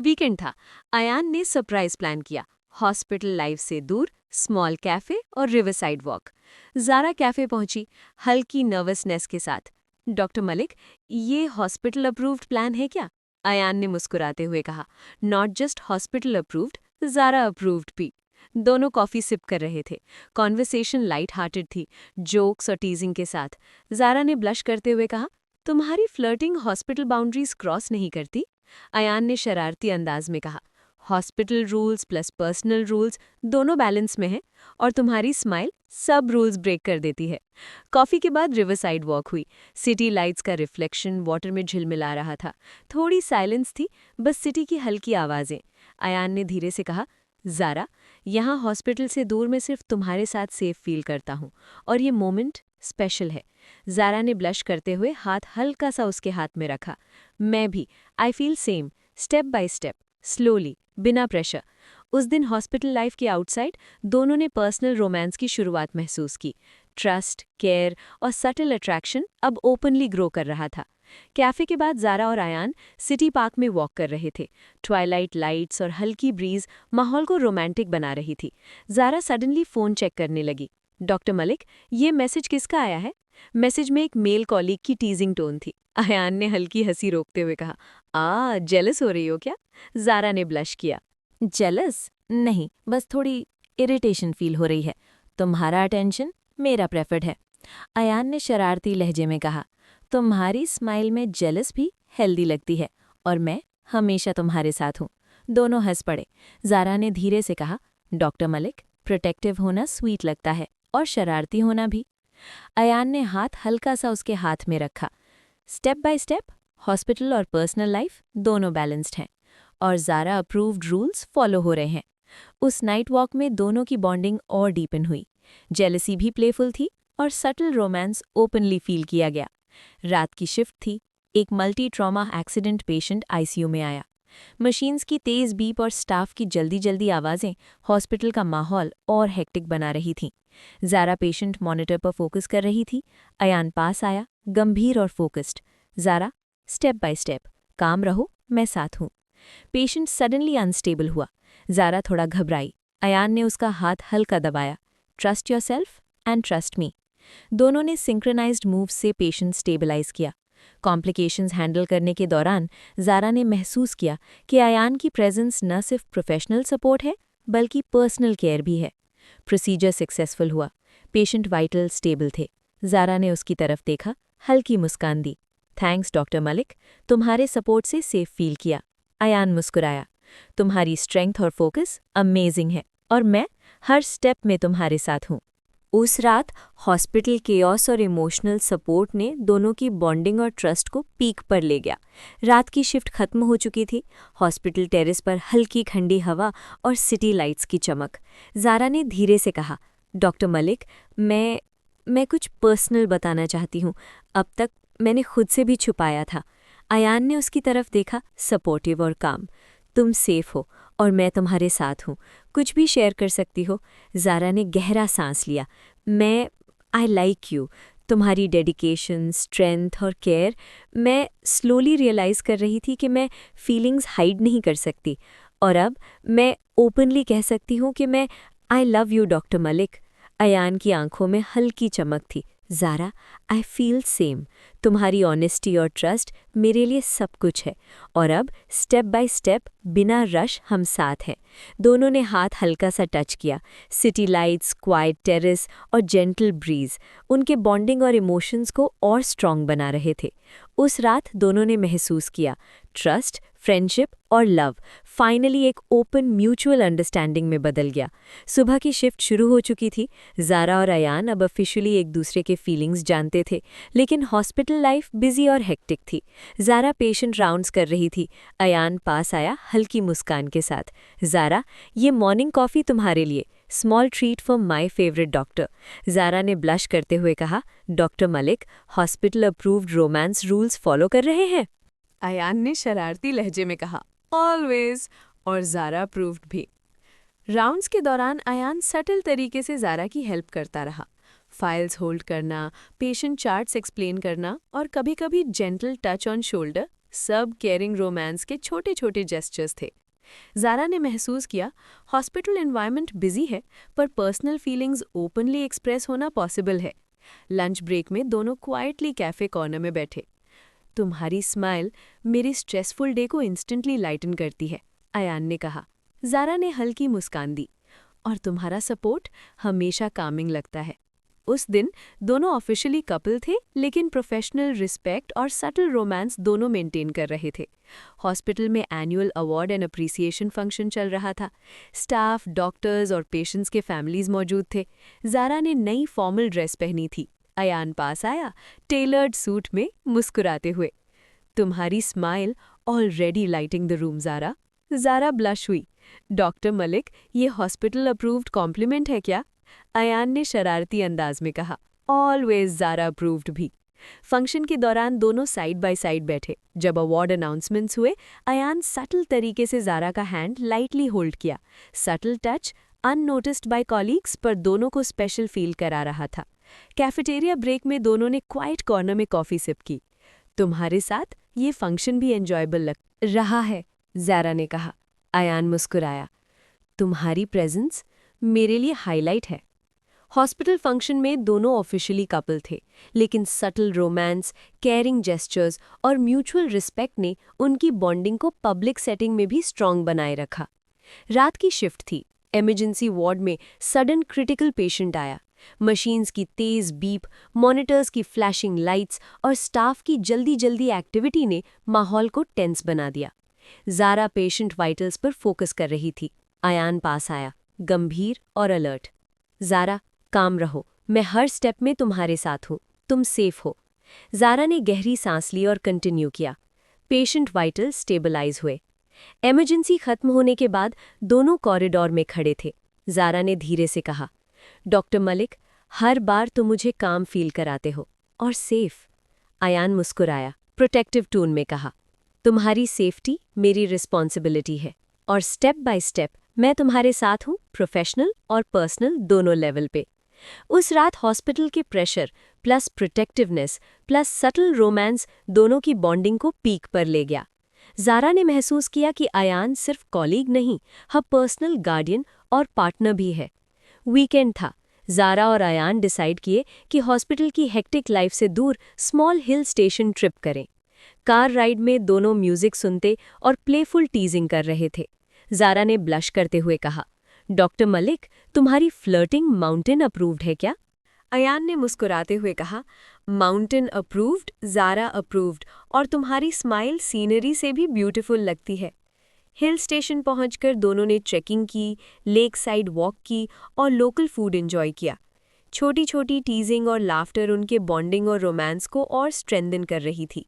Weekend था। अयान ने surprise plan किया। हॉस्पिटल लाइफ से दूर, स्मॉल कैफे और रिवरसाइड वॉक। ज़ारा कैफे पहुंची, हल्की नर्वसनेस के साथ। डॉक्टर मलिक, ये हॉस्पिटल अप्रूव्ड प्लान है क्या? अयान ने मुस्कुराते हुए कहा। Not just hospital approved, Zara approved भी। दोनों कॉफ़ी सिप कर रहे थे। कॉन्वर्सेशन लाइट हार्टेड थी, जोक्स और टीजिंग के साथ। ज़ारा ने ब्लश करते हुए कहा, तुम्हारी फ्लर्टिंग हॉस्पिटल बाउंड्रीज क्रॉस नहीं करती? अयान ने शरारती अंदाज में कहा। Hospital rules plus personal rules दोनों बैलेंस में हैं, और तुम्हारी स्माइल सब रूल्स ब्रेक कर देती है। कॉफ़ी के बाद रिवरसाइड वॉक हुई। सिटी लाइट्स का रिफ्लेक्शन वाटर में झिलमिला रहा था। थोड़ी साइलेंस थी, बस सिटी की हल्की आवाज़ें। अयान ने धीरे से कहा, ज़ारा, यहाँ हॉस्पिटल से दूर मैं सिर्फ तुम्हारे साथ सेफ फील करता हूँ, और ये मोमेंट स्पेशल है। ज़ारा ने ब्लश करते हुए हाथ हल्का सा उसके हाथ में रखा। मैं भी, आई feel same, step by step, slowly, बिना प्रेशर। उस दिन हॉस्पिटल लाइफ के आउटसाइड दोनों ने पर्सनल रोमांस की शुरुआत महसूस की। ट्रस्ट, केयर और सटल अट्रैक्शन अब ओपनली ग्रो कर रहा था। कैफे के बाद ज़ारा और अयान सिटी पार्क में वॉक कर रहे थे। ट्वाइलाइट लाइट्स और हल्की ब्रीज माहौल को रोमांटिक बना रही थी। ज़ारा सडनली फ़ोन चेक करने लगी। डॉक्टर मलिक, ये मैसेज किसका आया है? मैसेज में एक मेल कॉलीग की टीजिंग टोन थी। अयान ने हल्की हंसी रोकते हुए कहा, जेलस हो रही हो क्या? ज़ारा ने ब्लश किया। जेलस? नहीं, बस थोड़ी इरिटेशन फील हो रही है। तुम्हारा अटेंशन मेरा प्रेफर्ड है। अयान ने शरारती लहजे में कहा। तुम्हारी स्माइल में जेलस भी हेल्दी लगती है, और मैं हमेशा तुम्हारे साथ हूँ। दोनों हंस पड़े। ज़ारा ने धीरे से कहा, डॉक्टर मलिक, प्रोटेक्टिव होना स्वीट लगता है, और शरारती होना भी। अयान ने हाथ हल्का सा उसके हाथ में रखा। स्टेप बाय स्टेप, हॉस्पिटल और पर्सनल लाइफ दोनों बैलेंस्ड हैं, और ज़ारा अप्रूव्ड रूल्स फॉलो हो रहे हैं। उस नाइट वॉक में दोनों की बॉन्डिंग और डीपन हुई। जेलसी भी प्लेफुल थी, और सटल रोमांस ओपनली फील किया गया। रात की शिफ्ट थी। एक multi trauma accident patient ICU में आया। मशीन्स की तेज़ बीप और स्टाफ की जल्दी जल्दी आवाज़ें हॉस्पिटल का माहौल और हेक्टिक बना रही थीं। ज़ारा पेशेंट मॉनिटर पर फोकस कर रही थी। अयान पास आया, गंभीर और focused. Zara, step by step, calm रहो, मैं साथ हूँ। पेशेंट सडनली अनस्टेबल हुआ। ज़ारा थोड़ा घबराई। अयान ने उसका हाथ हल्का दबाया। Trust yourself and trust me. दोनों ने सिंक्रोनाइज्ड मूव से पेशेंट स्टेबलाइज किया। कॉम्प्लिकेशंस हैंडल करने के दौरान ज़ारा ने महसूस किया कि अयान की प्रेजेंस न सिर्फ प्रोफेशनल सपोर्ट है, बल्कि पर्सनल केयर भी है। प्रोसीजर सक्सेसफुल हुआ। पेशेंट वाइटल स्टेबल थे। ज़ारा ने उसकी तरफ देखा, हल्की मुस्कान दी। थैंक्स डॉक्टर मलिक, तुम्हारे सपोर्ट से सेफ फील किया। अयान मुस्कुराया। तुम्हारी स्ट्रेंथ और फोकस अमेजिंग है, और मैं हर स्टेप में तुम्हारे साथ हूँ। उस रात हॉस्पिटल केओस और इमोशनल सपोर्ट ने दोनों की बॉन्डिंग और ट्रस्ट को पीक पर ले गया। रात की शिफ्ट खत्म हो चुकी थी। हॉस्पिटल टेरेस पर हल्की ठंडी हवा और सिटी लाइट्स की चमक। ज़ारा ने धीरे से कहा, डॉक्टर मलिक, मैं कुछ पर्सनल बताना चाहती हूँ। अब तक मैंने खुद से भी छुपाया था। अयान ने उसकी तरफ देखा, सपोर्टिव और काम। तुम सेफ हो, और मैं तुम्हारे साथ हूँ। कुछ भी शेयर कर सकती हो। ज़ारा ने गहरा सांस लिया। I like you. तुम्हारी डेडिकेशन, स्ट्रेंथ और केयर। मैं स्लोली रियलाइज़ कर रही थी कि मैं फीलिंग्स हाइड नहीं कर सकती, और अब मैं ओपनली कह सकती हूँ कि मैं I love you doctor Malik. Ayaan की आंखों में हल्की चमक थी। Zara, I feel same. तुम्हारी ऑनेस्टी और ट्रस्ट मेरे लिए सब कुछ है, और अब स्टेप बाय स्टेप, बिना रश, हम साथ हैं। दोनों ने हाथ हल्का सा टच किया। सिटी लाइट्स, क्वाइट टेरेस और जेंटल ब्रीज उनके बॉन्डिंग और इमोशंस को और स्ट्रॉन्ग बना रहे थे। उस रात दोनों ने महसूस किया, ट्रस्ट, फ्रेंडशिप और लव फाइनली एक ओपन म्यूचुअल अंडरस्टैंडिंग में बदल गया। सुबह की शिफ्ट शुरू हो चुकी थी। ज़ारा और अयान अब ऑफिशियली एक दूसरे के फीलिंग्स जानते थे, लेकिन हॉस्पिटल लाइफ बिजी और हेक्टिक थी। ज़ारा पेशेंट राउंड्स कर रही थी। अयान पास आया हल्की मुस्कान के साथ। ज़ारा, ये मॉर्निंग कॉफ़ी तुम्हारे लिए, small treat for my favourite doctor. Zara ने ब्लश करते हुए कहा, doctor Malik, hospital approved romance rules follow कर रहे हैं? अयान ने शरारती लहजे में कहा, ऑलवेज, और ज़ारा अप्रूव्ड भी। राउंड्स के दौरान अयान सटल तरीके से ज़ारा की हेल्प करता रहा। फाइल्स होल्ड करना, पेशेंट चार्ट्स एक्सप्लेन करना, और कभी-कभी जेंटल टच ऑन शोल्डर सब केयरिंग रोमांस के छोटे छोटे जेस्चर्स थे। ज़ारा ने महसूस किया हॉस्पिटल एनवायरनमेंट बिजी है, पर पर्सनल फीलिंग्स ओपनली एक्सप्रेस होना पॉसिबल है। लंच ब्रेक में दोनों क्वाइटली कैफ़े कॉर्नर में बैठे। तुम्हारी स्माइल मेरे स्ट्रेसफुल डे को इंस्टेंटली लाइटन करती है, अयान ने कहा। ज़ारा ने हल्की मुस्कान दी। और तुम्हारा सपोर्ट हमेशा कामिंग लगता है। उस दिन दोनों ऑफिशियली कपल थे, लेकिन प्रोफेशनल रिस्पेक्ट और सटल रोमांस दोनों मेंटेन कर रहे थे। हॉस्पिटल में annual award and appreciation function चल रहा था। स्टाफ, डॉक्टर्स और पेशेंट्स के फैमिलीज मौजूद थे। ज़ारा ने नई फॉर्मल ड्रेस पहनी थी। अयान पास आया, टेलर्ड सूट में, मुस्कुराते हुए। तुम्हारी smile already lighting the room Zara. Zara blush हुई। डॉक्टर मलिक, ये हॉस्पिटल अप्रूव्ड कॉम्प्लीमेंट है क्या? अयान ने शरारती अंदाज में कहा। ऑलवेज ज़ारा अप्रूव्ड भी। फंक्शन के दौरान दोनों साइड बाय साइड बैठे। जब अवार्ड अनाउंसमेंट्स हुए, अयान सटल तरीके से ज़ारा का हैंड लाइटली होल्ड किया। Subtle touch, unnoticed by colleagues, पर दोनों को स्पेशल फील करा रहा था। कैफेटेरिया ब्रेक में दोनों ने क्वाइट कॉर्नर में कॉफ़ी सिप की। तुम्हारे साथ ये फंक्शन भी एंजॉयबल लग रहा है, ज़ारा ने कहा। अयान मुस्कुराया। तुम्हारी प्रेजेंस मेरे लिए हाईलाइट है। हॉस्पिटल फंक्शन में दोनों ऑफिशियली कपल थे, लेकिन सटल रोमांस, केयरिंग जेस्चर्स और म्यूचुअल रिस्पेक्ट ने उनकी बॉन्डिंग को पब्लिक सेटिंग में भी स्ट्रांग बनाए रखा। रात की शिफ्ट थी। इमरजेंसी वार्ड में सडन क्रिटिकल पेशेंट आया। मशीन्स की तेज बीप, मॉनिटर्स की फ्लैशिंग लाइट्स और स्टाफ की जल्दी जल्दी एक्टिविटी ने माहौल को टेंस बना दिया। ज़ारा पेशेंट वाइटल्स पर फोकस कर रही थी। अयान पास आया, गंभीर और अलर्ट। ज़ारा, काम रहो, मैं हर स्टेप में तुम्हारे साथ हूँ, तुम सेफ हो। ज़ारा ने गहरी सांस ली और कंटिन्यू किया। पेशेंट वाइटल स्टेबलाइज हुए। इमरजेंसी खत्म होने के बाद दोनों कॉरिडोर में खड़े थे। ज़ारा ने धीरे से कहा, डॉक्टर मलिक, हर बार तुम मुझे काम फील कराते हो और सेफ। अयान मुस्कुराया, प्रोटेक्टिव टोन में कहा, तुम्हारी सेफ्टी मेरी रिस्पॉन्सिबिलिटी है और स्टेप बाय स्टेप मैं तुम्हारे साथ हूँ, प्रोफेशनल और पर्सनल दोनों लेवल पे। उस रात हॉस्पिटल के pressure plus protectiveness plus subtle romance दोनों की बॉन्डिंग को पीक पर ले गया। ज़ारा ने महसूस किया कि अयान सिर्फ कॉलीग नहीं, हर पर्सनल गार्डियन और पार्टनर भी है। वीकेंड था। ज़ारा और अयान डिसाइड किए कि हॉस्पिटल की हेक्टिक लाइफ से दूर स्मॉल हिल स्टेशन ट्रिप करें। कार राइड में दोनों म्यूजिक सुनते और प्लेफुल टीजिंग कर रहे थे। ज़ारा ने ब्लश करते हुए कहा, डॉक्टर मलिक, तुम्हारी फ्लर्टिंग माउंटेन अप्रूव्ड है क्या? अयान ने मुस्कुराते हुए कहा, माउंटेन अप्रूव्ड, ज़ारा अप्रूव्ड, और तुम्हारी स्माइल सीनरी से भी ब्यूटीफुल लगती है। हिल स्टेशन पहुंचकर दोनों ने ट्रेकिंग की, लेक साइड वॉक की और लोकल फूड एंजॉय किया। छोटी छोटी टीजिंग और लाफ्टर उनके बॉन्डिंग और रोमांस को और स्ट्रेंथन कर रही थी।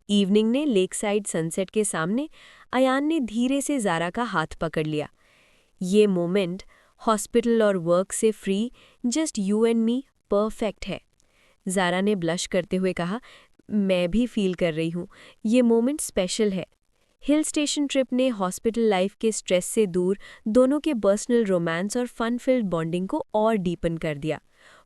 इवनिंग ने लेक साइड सनसेट के सामने अयान ने धीरे से ज़ारा का हाथ पकड़ लिया। ये मोमेंट हॉस्पिटल और वर्क से free, just you and me, perfect है। ज़ारा ने ब्लश करते हुए कहा, मैं भी फील कर रही हूँ, ये मोमेंट स्पेशल है। हिल स्टेशन ट्रिप ने हॉस्पिटल लाइफ के स्ट्रेस से दूर दोनों के पर्सनल रोमांस और फन फिल्ड बॉन्डिंग को और डीपन कर दिया।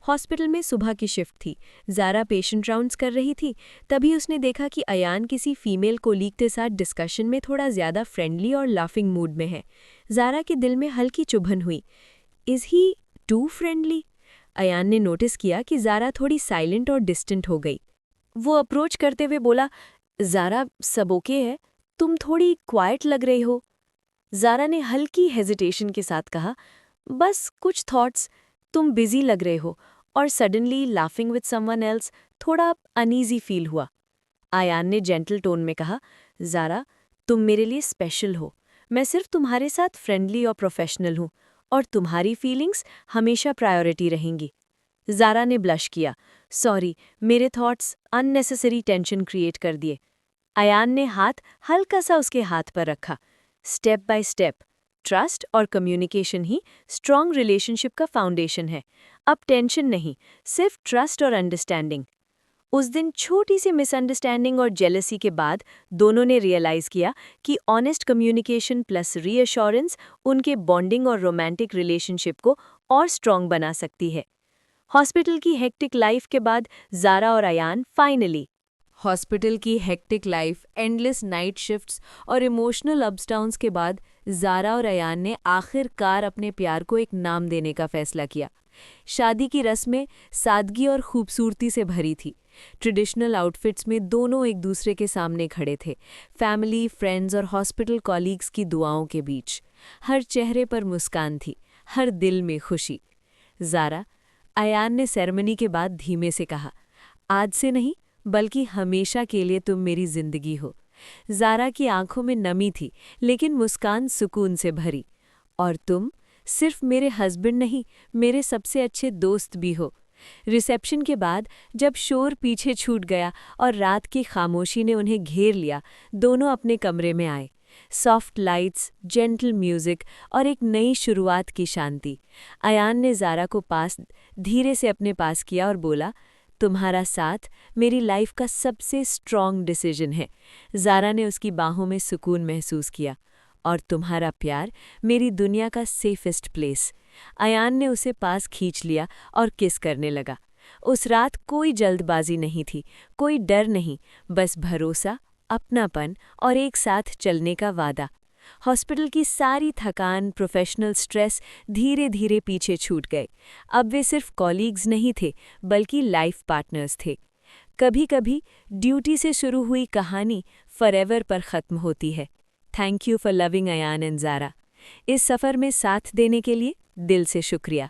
हॉस्पिटल में सुबह की शिफ्ट थी। ज़ारा पेशेंट राउंड्स कर रही थी। तभी उसने देखा कि अयान किसी फीमेल कोलीग के साथ डिस्कशन में थोड़ा ज़्यादा फ्रेंडली और लाफिंग मूड में है। ज़ारा के दिल में हल्की चुभन हुई। Is he too friendly? Ayaan ने नोटिस किया कि ज़ारा थोड़ी साइलेंट और डिस्टेंट हो गई। वो अप्रोच करते हुए बोला, ज़ारा, सब ओके है? तुम थोड़ी क्वाइट लग रही हो। ज़ारा ने हल्की हेजिटेशन के साथ कहा, बस कुछ थॉट्स, तुम बिजी लग रहे हो, और suddenly laughing with someone else, थोड़ा अनईजी फील हुआ। अयान ने जेंटल टोन में कहा, ज़ारा, तुम मेरे लिए स्पेशल हो। मैं सिर्फ तुम्हारे साथ फ्रेंडली और प्रोफेशनल हूँ, और तुम्हारी फीलिंग्स हमेशा प्रायोरिटी रहेंगी। ज़ारा ने ब्लश किया, सॉरी, मेरे थॉट्स अननेसेसरी टेंशन क्रिएट कर दिए। अयान ने हाथ हल्का सा उसके हाथ पर रखा। स्टेप बाय स्टेप, ट्रस्ट और कम्युनिकेशन ही स्ट्रॉन्ग रिलेशनशिप का फाउंडेशन है। अब टेंशन नहीं, सिर्फ ट्रस्ट और अंडरस्टैंडिंग। उस दिन छोटी सी मिसअंडरस्टैंडिंग और जेलसी के बाद दोनों ने रियलाइज़ किया कि ऑनेस्ट कम्युनिकेशन प्लस रीअश्योरेंस उनके बॉन्डिंग और रोमांटिक रिलेशनशिप को और स्ट्रॉन्ग बना सकती है। हॉस्पिटल की हेक्टिक लाइफ के बाद ज़ारा और अयान फाइनली हॉस्पिटल की hectic life, endless night shifts और इमोशनल अप्स डाउन्स के बाद ज़ारा और अयान ने आखिरकार अपने प्यार को एक नाम देने का फैसला किया। शादी की रस्में सादगी और खूबसूरती से भरी थी। ट्रेडिशनल आउटफिट्स में दोनों एक दूसरे के सामने खड़े थे, फैमिली, फ्रेंड्स और हॉस्पिटल कॉलीग्स की दुआओं के बीच। हर चेहरे पर मुस्कान थी, हर दिल में खुशी। ज़ारा, अयान ने सेरेमनी के बाद धीमे से कहा, आज से नहीं बल्कि हमेशा के लिए तुम मेरी जिंदगी हो। ज़ारा की आंखों में नमी थी, लेकिन मुस्कान सुकून से भरी। और तुम सिर्फ मेरे हस्बैंड नहीं, मेरे सबसे अच्छे दोस्त भी हो। रिसेप्शन के बाद जब शोर पीछे छूट गया और रात की खामोशी ने उन्हें घेर लिया, दोनों अपने कमरे में आए। सॉफ्ट लाइट्स, जेंटल म्यूजिक और एक नई शुरुआत की शांति। अयान ने ज़ारा को धीरे से अपने पास किया और बोला, तुम्हारा साथ मेरी लाइफ का सबसे स्ट्रॉन्ग डिसीजन है। ज़ारा ने उसकी बाहों में सुकून महसूस किया। और तुम्हारा प्यार मेरी दुनिया का सेफेस्ट प्लेस। अयान ने उसे पास खींच लिया और किस करने लगा। उस रात कोई जल्दबाजी नहीं थी, कोई डर नहीं, बस भरोसा, अपनापन और एक साथ चलने का वादा। हॉस्पिटल की सारी थकान, प्रोफेशनल स्ट्रेस धीरे धीरे पीछे छूट गए। अब वे सिर्फ कॉलीग्स नहीं थे, बल्कि लाइफ पार्टनर्स थे। कभी कभी ड्यूटी से शुरू हुई कहानी फॉरएवर पर ख़त्म होती है। Thank you for loving Ayaan and Zara. इस सफ़र में साथ देने के लिए दिल से शुक्रिया।